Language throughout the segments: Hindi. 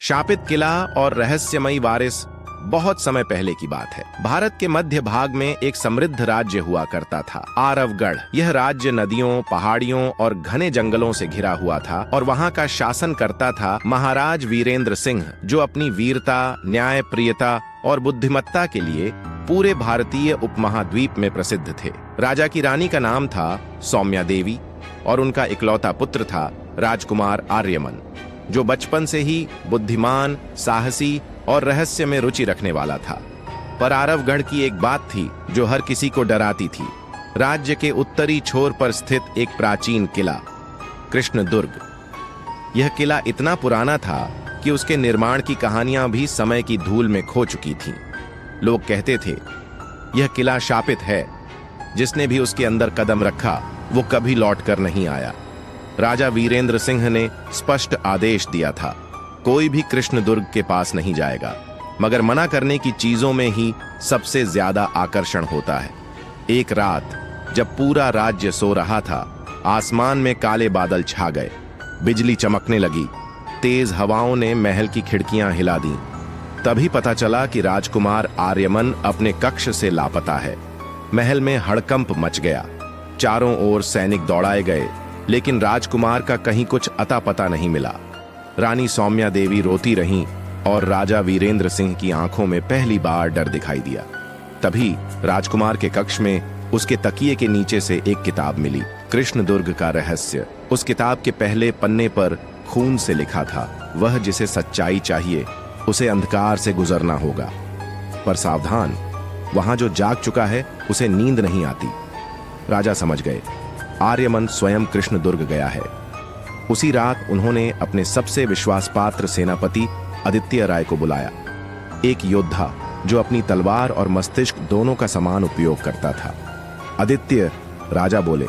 शापित किला और रहस्यमयी वारिस बहुत समय पहले की बात है। भारत के मध्य भाग में एक समृद्ध राज्य हुआ करता था, आरवगढ़। यह राज्य नदियों, पहाड़ियों और घने जंगलों से घिरा हुआ था और वहां का शासन करता था महाराज वीरेंद्र सिंह, जो अपनी वीरता, न्यायप्रियता और बुद्धिमत्ता के लिए पूरे भारतीय उपमहाद्वीप में प्रसिद्ध थे। राजा की रानी का नाम था सौम्या देवी और उनका इकलौता पुत्र था राजकुमार आर्यमन, जो बचपन से ही बुद्धिमान, साहसी और रहस्य में रुचि रखने वाला था। पर आरवगढ़ की एक बात थी जो हर किसी को डराती थी। राज्य के उत्तरी छोर पर स्थित एक प्राचीन किला, कृष्णदुर्ग। यह किला इतना पुराना था कि उसके निर्माण की कहानियां भी समय की धूल में खो चुकी थीं। लोग कहते थे, यह किला शापित है, जिसने भी उसके अंदर कदम रखा वो कभी लौट कर नहीं आया। राजा वीरेंद्र सिंह ने स्पष्ट आदेश दिया था, कोई भी कृष्णदुर्ग के पास नहीं जाएगा, मगर मना करने की चीजों में ही सबसे ज्यादा आकर्षण होता है। एक रात जब पूरा राज्य सो रहा था, आसमान में काले बादल छा गए, बिजली चमकने लगी, तेज हवाओं ने महल की खिड़कियां हिला दी। तभी पता चला कि राजकुमार आर्यमन अपने कक्ष से लापता है। महल में हड़कंप मच गया, चारों ओर सैनिक दौड़ाए गए, लेकिन राजकुमार का कहीं कुछ अता पता नहीं मिला। रानी सौम्या देवी रोती रहीं और राजा वीरेंद्र सिंह की आंखों में पहली बार डर दिखाई दिया। तभी राजकुमार के कक्ष में उसके तकिए के नीचे से एक किताब मिली, कृष्णदुर्ग का रहस्य। उस किताब के पहले पन्ने पर खून से लिखा था, वह जिसे सच्चाई चाहिए उसे अंधकार से गुजरना होगा। पर सावधान, वहां जो जाग चुका है उसे नींद नहीं आती। राजा समझ गए, आर्यमन स्वयं कृष्णदुर्ग गया है। उसी रात उन्होंने अपने सबसे विश्वासपात्र सेनापति आदित्य राय को बुलाया, एक योद्धा जो अपनी तलवार और मस्तिष्क दोनों का समान उपयोग करता था। आदित्य, राजा बोले,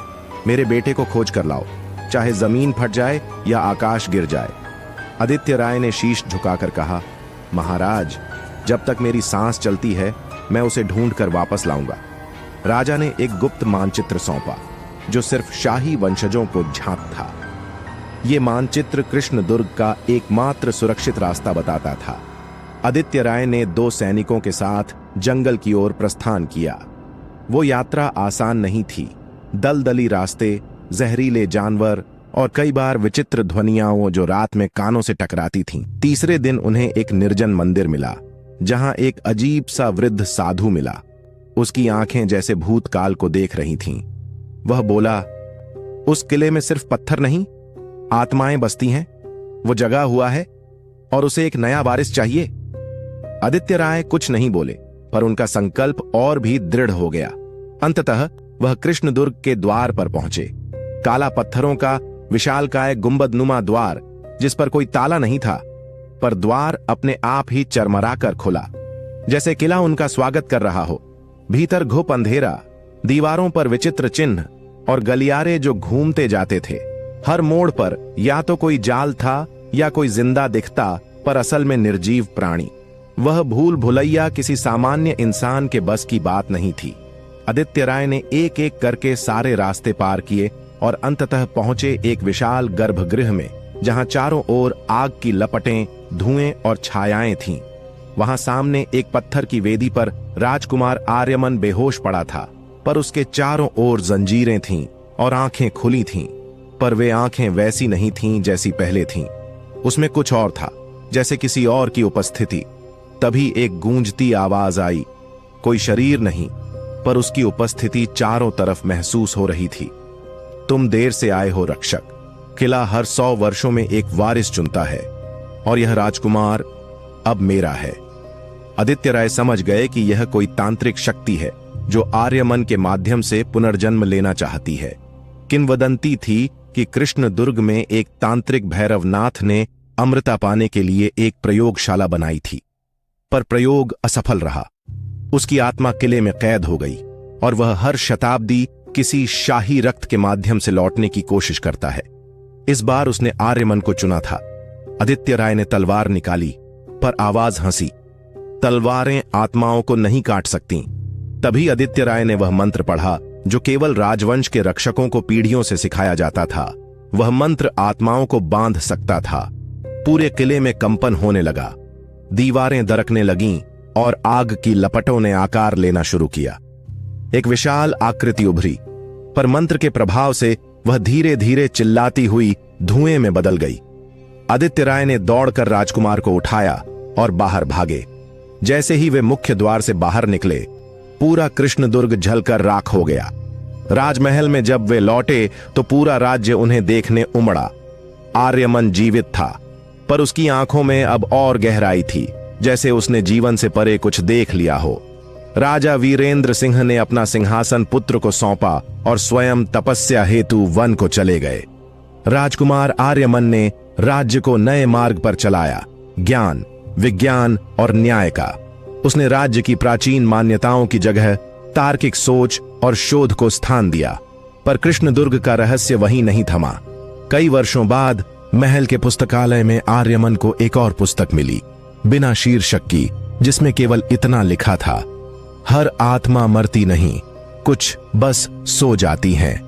मेरे बेटे को खोज कर लाओ, चाहे जमीन फट जाए या आकाश गिर जाए। आदित्य राय ने शीश झुकाकर कहा, महाराज, जब तक मेरी सांस चलती है मैं उसे ढूंढ कर वापस लाऊंगा। राजा ने एक गुप्त मानचित्र सौंपा, जो सिर्फ शाही वंशजों को ज्ञात था। ये मानचित्र कृष्णदुर्ग का एकमात्र सुरक्षित रास्ता बताता था। आदित्य राय ने 2 सैनिकों के साथ जंगल की ओर प्रस्थान किया। वो यात्रा आसान नहीं थी। दलदली रास्ते, जहरीले जानवर और कई बार विचित्र ध्वनियां जो रात में कानों से टकराती थीं। तीसरे दिन उन्हें एक निर्जन मंदिर मिला, जहां एक अजीब सा वृद्ध साधु मिला। उसकी आंखें जैसे भूतकाल को देख रही थीं। वह बोला, उस किले में सिर्फ पत्थर नहीं, आत्माएं बसती हैं। वो जगा हुआ है और उसे एक नया वारिस चाहिए। आदित्य राय कुछ नहीं बोले, पर उनका संकल्प और भी दृढ़ हो गया। अंततः वह कृष्णदुर्ग के द्वार पर पहुंचे। काला पत्थरों का विशालकाय गुंबदनुमा द्वार, जिस पर कोई ताला नहीं था, पर द्वार अपने आप ही चरमराकर खुला, जैसे किला उनका स्वागत कर रहा हो। भीतर घुप अंधेरा, दीवारों पर विचित्र चिन्ह और गलियारे जो घूमते जाते थे। हर मोड़ पर या तो कोई जाल था या कोई जिंदा दिखता, पर असल में निर्जीव प्राणी। वह भूल भुलैया किसी सामान्य इंसान के बस की बात नहीं थी। आदित्य राय ने एक एक करके सारे रास्ते पार किए और अंततः पहुंचे एक विशाल गर्भगृह में, जहां चारों ओर आग की लपटें, धुएं और छायाएं थीं। वहां सामने एक पत्थर की वेदी पर राजकुमार आर्यमन बेहोश पड़ा था, पर उसके चारों ओर जंजीरें थीं और आंखें खुली थीं। पर वे आंखें वैसी नहीं थीं जैसी पहले थीं। उसमें कुछ और था, जैसे किसी और की उपस्थिति। तभी एक गूंजती आवाज आई, कोई शरीर नहीं, पर उसकी उपस्थिति चारों तरफ महसूस हो रही थी। तुम देर से आए हो रक्षक। किला हर 100 वर्षों में एक वारिस चुनता है और यह राजकुमार अब मेरा है। आदित्य राय समझ गए कि यह कोई तांत्रिक शक्ति है जो आर्यमन के माध्यम से पुनर्जन्म लेना चाहती है। किंवदंती थी कि कृष्णदुर्ग में एक तांत्रिक भैरवनाथ ने अमृता पाने के लिए एक प्रयोगशाला बनाई थी, पर प्रयोग असफल रहा। उसकी आत्मा किले में कैद हो गई और वह हर शताब्दी किसी शाही रक्त के माध्यम से लौटने की कोशिश करता है। इस बार उसने आर्यमन को चुना था। आदित्य राय ने तलवार निकाली, पर आवाज हंसी, तलवारें आत्माओं को नहीं काट सकती। तभी आदित्य राय ने वह मंत्र पढ़ा जो केवल राजवंश के रक्षकों को पीढ़ियों से सिखाया जाता था। वह मंत्र आत्माओं को बांध सकता था। पूरे किले में कंपन होने लगा। दीवारें दरकने लगीं और आग की लपटों ने आकार लेना शुरू किया। एक विशाल आकृति उभरी, पर मंत्र के प्रभाव से वह धीरे धीरे चिल्लाती हुई धुएं में बदल गई। आदित्य राय ने दौड़कर राजकुमार को उठाया और बाहर भागे। जैसे ही वे मुख्य द्वार से बाहर निकले, पूरा कृष्णदुर्ग जलकर राख हो गया। राजमहल में जब वे लौटे तो पूरा राज्य उन्हें देखने उमड़ा। आर्यमन जीवित था, पर उसकी आंखों में अब और गहराई थी, जैसे उसने जीवन से परे कुछ देख लिया हो। राजा वीरेंद्र सिंह ने अपना सिंहासन पुत्र को सौंपा और स्वयं तपस्या हेतु वन को चले गए। राजकुमार आर्यमन ने राज्य को नए मार्ग पर चलाया, ज्ञान, विज्ञान और न्याय का। उसने राज्य की प्राचीन मान्यताओं की जगह तार्किक सोच और शोध को स्थान दिया। पर कृष्णदुर्ग का रहस्य वहीं नहीं थमा। कई वर्षों बाद महल के पुस्तकालय में आर्यमन को एक और पुस्तक मिली, बिना शीर्षक की, जिसमें केवल इतना लिखा था: हर आत्मा मरती नहीं, कुछ बस सो जाती हैं।